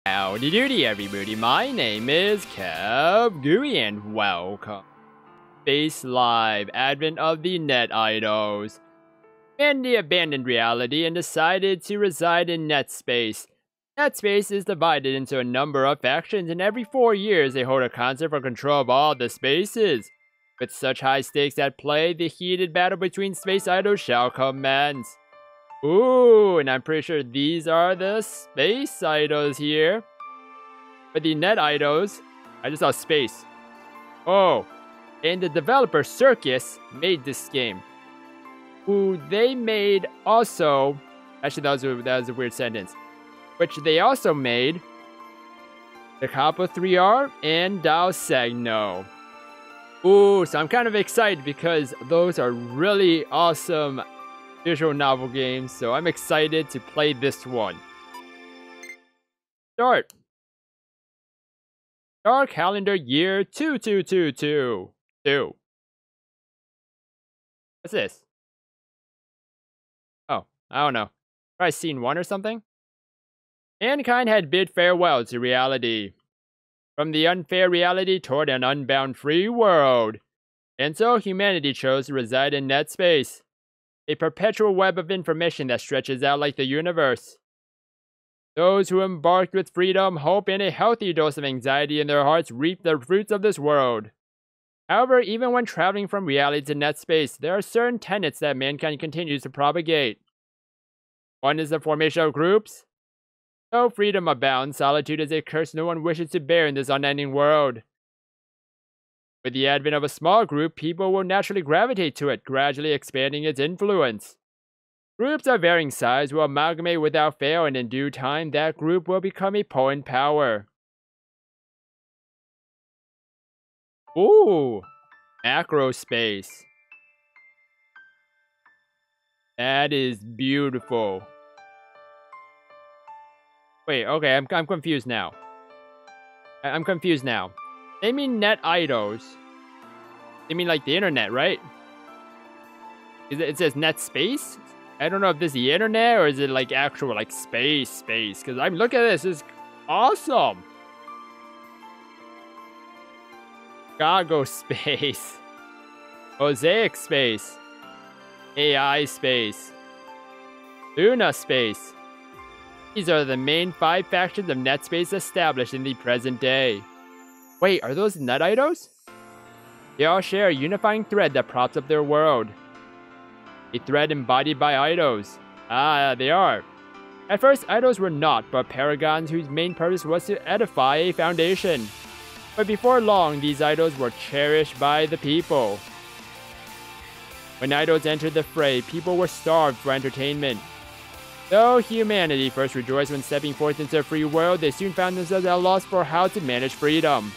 Howdy doody everybody, my name is KevGuuey and welcome. Space Live, advent of the net idols. Mandy abandoned reality and decided to reside in net space. Net space is divided into a number of factions, and every 4 years they hold a concert for control of all the spaces. With such high stakes at play, the heated battle between space idols shall commence. Ooh, and I'm pretty sure these are the space idols here. But the net idols, I just saw space. Oh, and the developer Circus made this game. Who they made also, actually that was a weird sentence. Which they also made the Capo 3R and Dal Segno. Ooh, so I'm kind of excited because those are really awesome visual novel games, so I'm excited to play this one. Start. Star calendar year 2222. What's this? Oh, I don't know. Probably scene 1 or something? Mankind had bid farewell to reality. From the unfair reality toward an unbound free world. And so humanity chose to reside in net space. A perpetual web of information that stretches out like the universe. Those who embarked with freedom, hope, and a healthy dose of anxiety in their hearts reap the fruits of this world. However, even when traveling from reality to net space, there are certain tenets that mankind continues to propagate. One is the formation of groups. Though freedom abounds, solitude is a curse no one wishes to bear in this unending world. With the advent of a small group, people will naturally gravitate to it, gradually expanding its influence. Groups of varying size will amalgamate without fail, and in due time, that group will become a potent power. Ooh, macro space. That is beautiful. Wait, okay, I'm confused now. I'm confused now. They mean net idols. They mean like the internet, right? It says net space? I don't know if this is the internet or is it like actual like space. Because I'm looking at this, it's awesome. Chicago space. Mosaic space. AI space. Luna space. These are the main 5 factions of net space established in the present day. Wait, are those net idols? They all share a unifying thread that props up their world. A thread embodied by idols. Ah, they are. At first, idols were not, but paragons whose main purpose was to edify a foundation. But before long, these idols were cherished by the people. When idols entered the fray, people were starved for entertainment. Though humanity first rejoiced when stepping forth into a free world, they soon found themselves at a loss for how to manage freedom.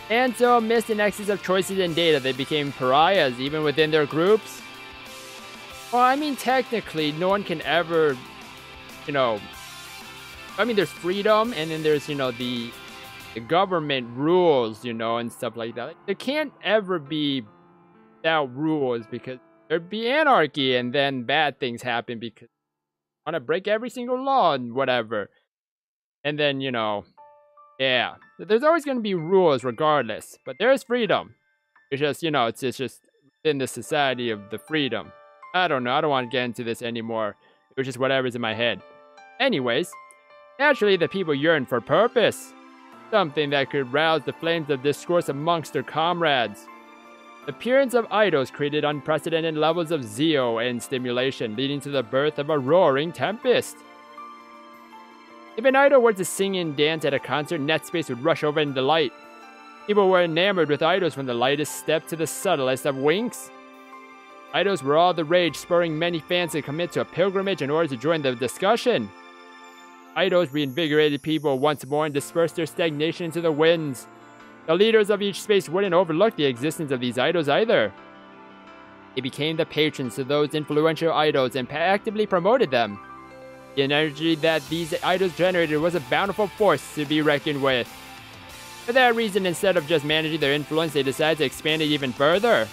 And so, amidst an excess of choices and data, they became pariahs, even within their groups. Well, I mean, technically, no one can ever, I mean, there's freedom, and then there's, the government rules, and stuff like that. There can't ever be without rules, because there'd be anarchy, and then bad things happen, because want to break every single law and whatever. And then, yeah. There's always going to be rules regardless. But there is freedom. It's just, it's just within the society of the freedom. I don't know. I don't want to get into this anymore. It was just whatever's in my head. Anyways, naturally the people yearn for purpose. Something that could rouse the flames of discourse amongst their comrades. The appearance of idols created unprecedented levels of zeal and stimulation, leading to the birth of a roaring tempest. If an idol were to sing and dance at a concert, net space would rush over in delight. People were enamored with idols from the lightest step to the subtlest of winks. Idols were all the rage, spurring many fans to commit to a pilgrimage in order to join the discussion. Idols reinvigorated people once more and dispersed their stagnation into the winds. The leaders of each space wouldn't overlook the existence of these idols either. They became the patrons to those influential idols and actively promoted them. The energy that these idols generated was a bountiful force to be reckoned with. For that reason, instead of just managing their influence, they decided to expand it even further.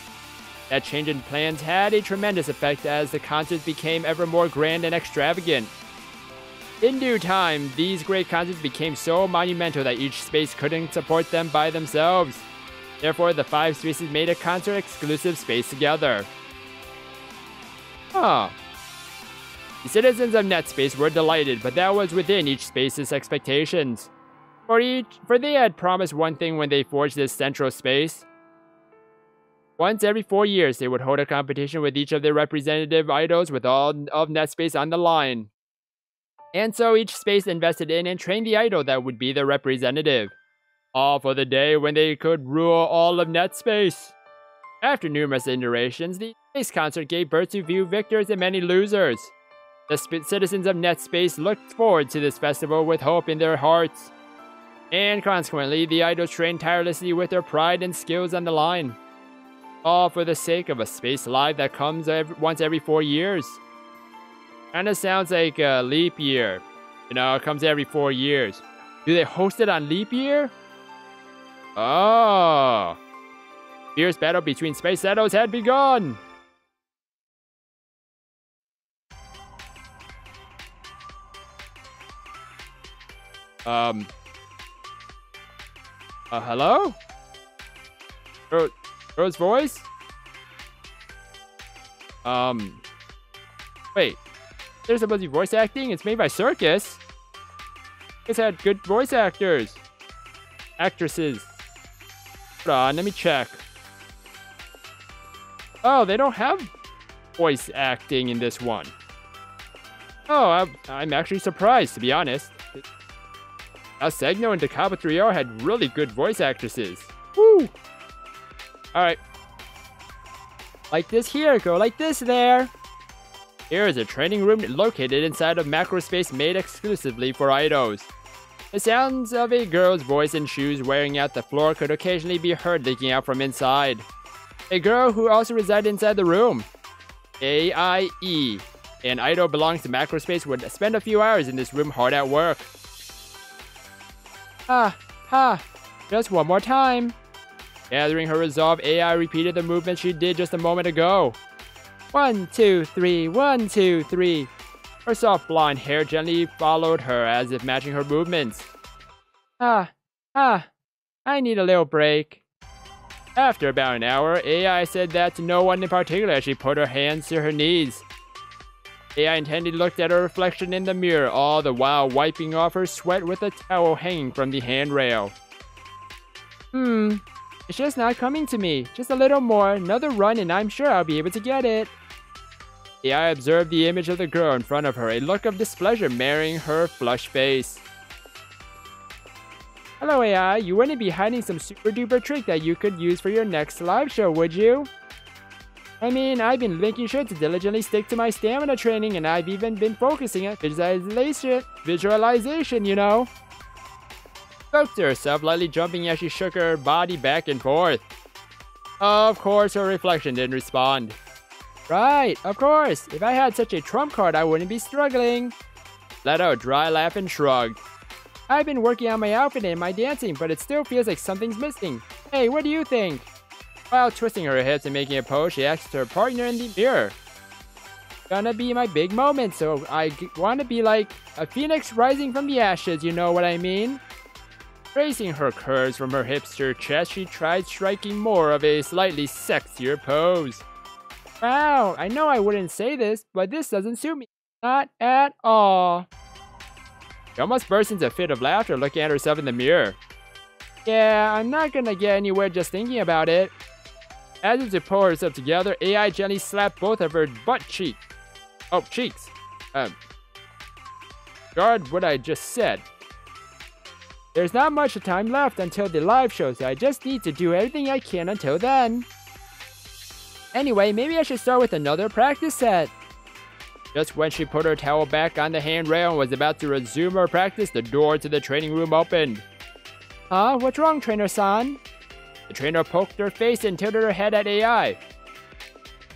That change in plans had a tremendous effect as the concerts became ever more grand and extravagant. In due time, these great concerts became so monumental that each space couldn't support them by themselves. Therefore, the 5 spaces made a concert-exclusive space together. Huh. The citizens of NetSpace were delighted, but that was within each space's expectations. For they had promised one thing when they forged this central space. Once every 4 years, they would hold a competition with each of their representative idols with all of NetSpace on the line. And so each space invested in and trained the idol that would be their representative. All for the day when they could rule all of NetSpace. After numerous iterations, the space concert gave birth to few victors and many losers. The citizens of NetSpace looked forward to this festival with hope in their hearts. And consequently, the idols trained tirelessly with their pride and skills on the line. All for the sake of a space live that comes once every 4 years. Kinda sounds like a leap year. You know, it comes every 4 years. Do they host it on leap year? Oh. Fierce battle between space idols had begun. Hello? Girl's voice? Wait. There's supposed to be voice acting? It's made by Circus. It's had good voice actors. Actresses. Hold on, let me check. Oh, they don't have voice acting in this one. Oh, I'm actually surprised, to be honest. Dal Segno and Capo Trio had really good voice actresses. Woo! Alright. Like this here, go like this there. Here is a training room located inside of macrospace made exclusively for idols. The sounds of a girl's voice and shoes wearing out the floor could occasionally be heard leaking out from inside. A girl who also resided inside the room, AIE, an idol belongs to macrospace, would spend a few hours in this room hard at work. Just one more time. Gathering her resolve, AI repeated the movement she did just a moment ago. 1, 2, 3, 1, 2, 3. Her soft blonde hair gently followed her as if matching her movements. I need a little break. After about an hour, AI said that to no one in particular as she put her hands to her knees. AI intently looked at her reflection in the mirror, all the while wiping off her sweat with a towel hanging from the handrail. It's just not coming to me. Just a little more, another run, and I'm sure I'll be able to get it. AI observed the image of the girl in front of her, a look of displeasure marring her flushed face. Hello AI, you wouldn't be hiding some super duper trick that you could use for your next live show, would you? I mean, I've been making sure to diligently stick to my stamina training, and I've even been focusing on visualization, you know. Spoke to herself, lightly jumping as she shook her body back and forth. Of course, her reflection didn't respond. Right, of course. If I had such a trump card, I wouldn't be struggling. Let out a dry laugh and shrugged. I've been working on my outfit and my dancing, but it still feels like something's missing. Hey, what do you think? While twisting her hips and making a pose, she asked her partner in the mirror. Gonna be my big moment, so I want to be like a phoenix rising from the ashes, you know what I mean? Raising her curves from her hips to her chest, she tried striking more of a slightly sexier pose. Wow, I know I wouldn't say this, but this doesn't suit me. Not at all. She almost burst into a fit of laughter looking at herself in the mirror. Yeah, I'm not gonna get anywhere just thinking about it. As if to pull herself together, AI gently slapped both of her cheeks. Guard what I just said. There's not much time left until the live show, so I just need to do everything I can until then. Anyway, maybe I should start with another practice set. Just when she put her towel back on the handrail and was about to resume her practice, the door to the training room opened. Huh? What's wrong, Trainer-san? The trainer poked her face and tilted her head at AI.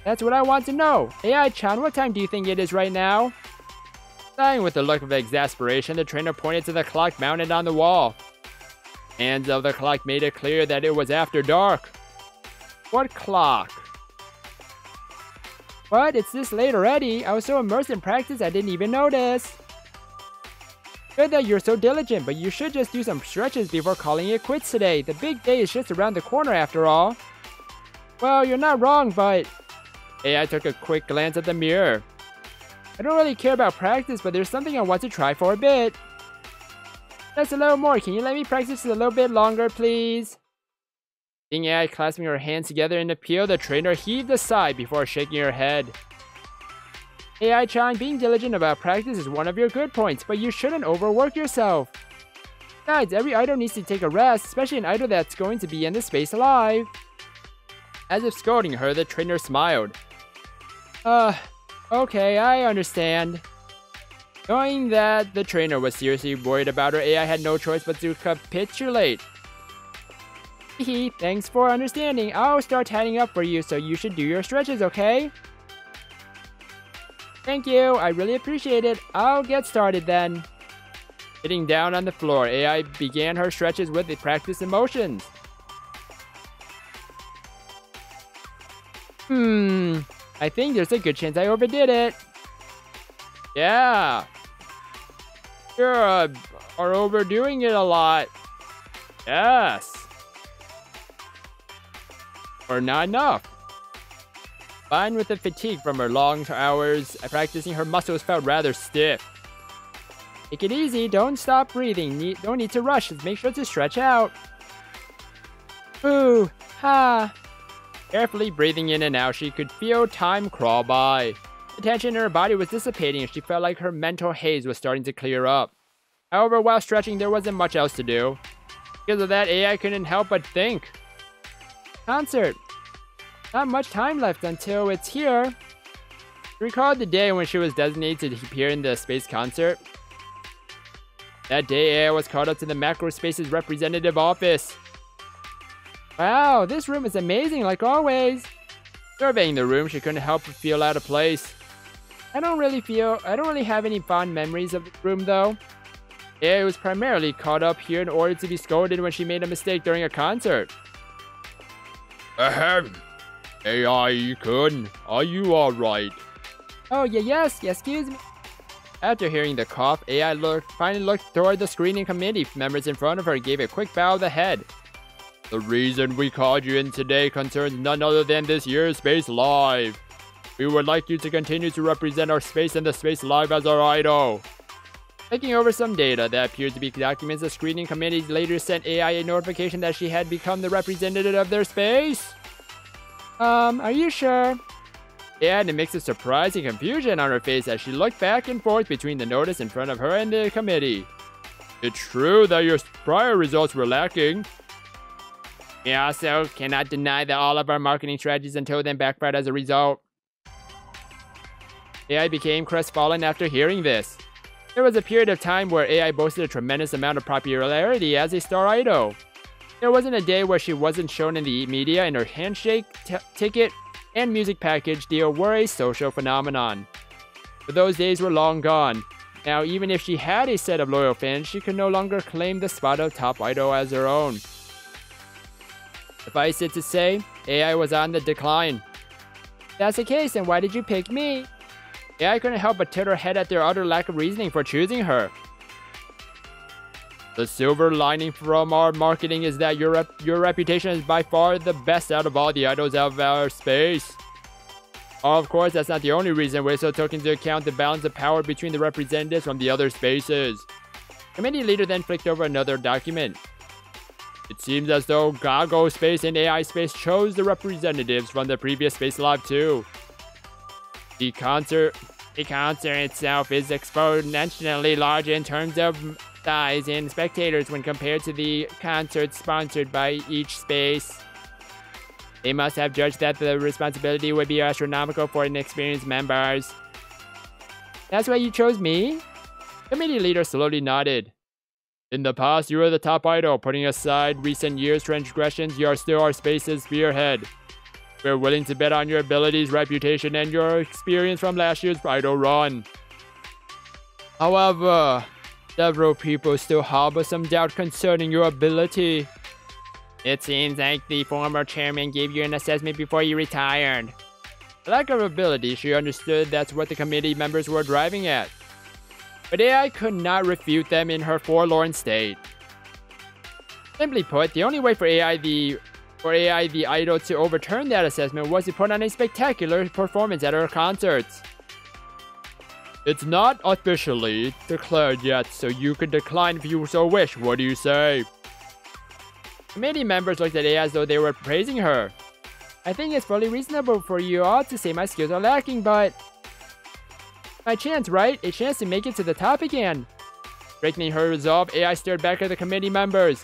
That's what I want to know. AI-chan, what time do you think it is right now? Sighing with a look of exasperation, the trainer pointed to the clock mounted on the wall. Hands of the clock made it clear that it was after dark. What clock? What? It's this late already? I was so immersed in practice I didn't even notice. Good that you're so diligent, but you should just do some stretches before calling it quits today. The big day is just around the corner after all. Well, you're not wrong, but... AI took a quick glance at the mirror. I don't really care about practice, but there's something I want to try for a bit. Just a little more. Can you let me practice a little bit longer, please? Seeing AI clasping her hands together in appeal, the trainer heaved a sigh before shaking her head. AI-chan, being diligent about practice is one of your good points, but you shouldn't overwork yourself. Besides, every idol needs to take a rest, especially an idol that's going to be in the space alive. As if scolding her, the trainer smiled. Okay, I understand. Knowing that the trainer was seriously worried about her, AI had no choice but to capitulate. Hehe, thanks for understanding. I'll start tidying up for you, so you should do your stretches, okay? Thank you, I really appreciate it. I'll get started then. Sitting down on the floor, AI began her stretches with the practice motions. I think there's a good chance I overdid it. Yeah. You are overdoing it a lot. Yes. Or not enough. Combined with the fatigue from her long hours practicing, her muscles felt rather stiff. Take it easy, don't stop breathing, don't need to rush, just make sure to stretch out. Ooh, ha. Carefully breathing in and out, she could feel time crawl by. The tension in her body was dissipating and she felt like her mental haze was starting to clear up. However, while stretching, there wasn't much else to do. Because of that, AI couldn't help but think. Concert. Not much time left until it's here. She recalled the day when she was designated to appear in the space concert. That day, AI was called up to the Macro Space's representative office. Wow, this room is amazing like always. Surveying the room, she couldn't help but feel out of place. I don't really have any fond memories of the room though. AI was primarily caught up here in order to be scolded when she made a mistake during a concert. Ahem. AI-kun, are you alright? Oh, yes, excuse me. After hearing the cough, AI finally looked toward the screening committee members in front of her and gave a quick bow of the head. The reason we called you in today concerns none other than this year's Space Live. We would like you to continue to represent our space and the Space Live as our idol. Taking over some data that appeared to be documents, the screening committee later sent AI a notification that she had become the representative of their space. Are you sure? AI had a mix of surprise and confusion on her face as she looked back and forth between the notice in front of her and the committee. It's true that your prior results were lacking. We also cannot deny that all of our marketing strategies until then backfired as a result. AI became crestfallen after hearing this. There was a period of time where AI boasted a tremendous amount of popularity as a star idol. There wasn't a day where she wasn't shown in the media, and her handshake, ticket, and music package deal were a social phenomenon. But those days were long gone. Now, even if she had a set of loyal fans, she could no longer claim the spot of top idol as her own. Suffice it to say, AI was on the decline. If that's the case, then why did you pick me? AI couldn't help but tilt her head at their utter lack of reasoning for choosing her. The silver lining from our marketing is that your reputation is by far the best out of all the idols of our space. Of course, that's not the only reason. We also took into account the balance of power between the representatives from the other spaces. Committee leader then flicked over another document. It seems as though Gago Space and AI Space chose the representatives from the previous Space Live too. The concert itself is exponentially large in terms of size and spectators when compared to the concerts sponsored by each space. They must have judged that the responsibility would be astronomical for inexperienced members. That's why you chose me? Committee leader slowly nodded. In the past, you were the top idol. Putting aside recent years' transgressions, you are still our space's spearhead. We're willing to bet on your abilities, reputation, and your experience from last year's idol run. However, several people still harbor some doubt concerning your ability. It seems like the former chairman gave you an assessment before you retired. The lack of ability, she understood that's what the committee members were driving at. but AI could not refute them in her forlorn state. Simply put, the only way for AI the idol to overturn that assessment was to put on a spectacular performance at her concerts. It's not officially declared yet, so you can decline if you so wish. What do you say? Committee members looked at AI as though they were praising her. I think it's fully reasonable for you all to say my skills are lacking, but my chance, right? A chance to make it to the top again. Breaking her resolve, AI stared back at the committee members.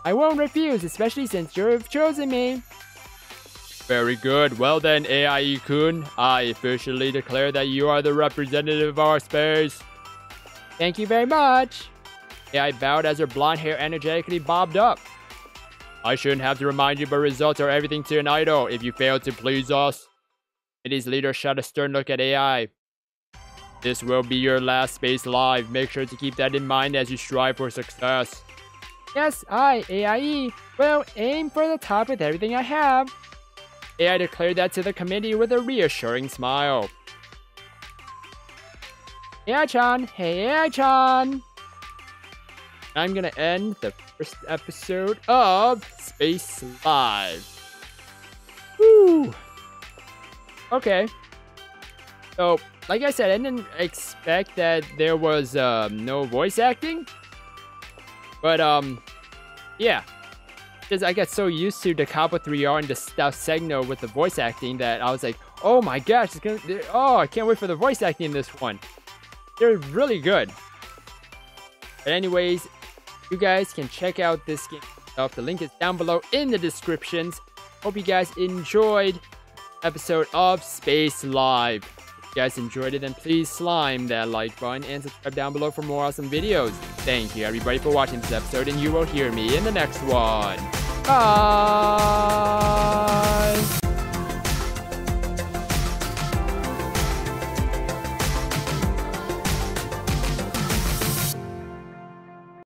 I won't refuse, especially since you've chosen me. Very good. Well then, AI-kun, I officially declare that you are the representative of our space. Thank you very much. AI bowed as her blonde hair energetically bobbed up. I shouldn't have to remind you, but results are everything to an idol. If you fail to please us. Committee's leader shot a stern look at AI. This will be your last Space Live. Make sure to keep that in mind as you strive for success. Yes, I, AIE, will aim for the top with everything I have. AI declared that to the committee with a reassuring smile. AI-chan, hey AI-chan. I'm gonna end the first episode of Space Live. Woo! Okay. So, like I said, I didn't expect that there was no voice acting. But, yeah. Because I got so used to the Capo 3R and the Dal Segno with the voice acting that I was like, oh my gosh, I can't wait for the voice acting in this one. They're really good. But anyways, you guys can check out this game yourself. The link is down below in the descriptions. Hope you guys enjoyed episode of Space Live. If you guys enjoyed it, then please slime that like button and subscribe down below for more awesome videos. Thank you everybody for watching this episode, and you will hear me in the next one. Bye!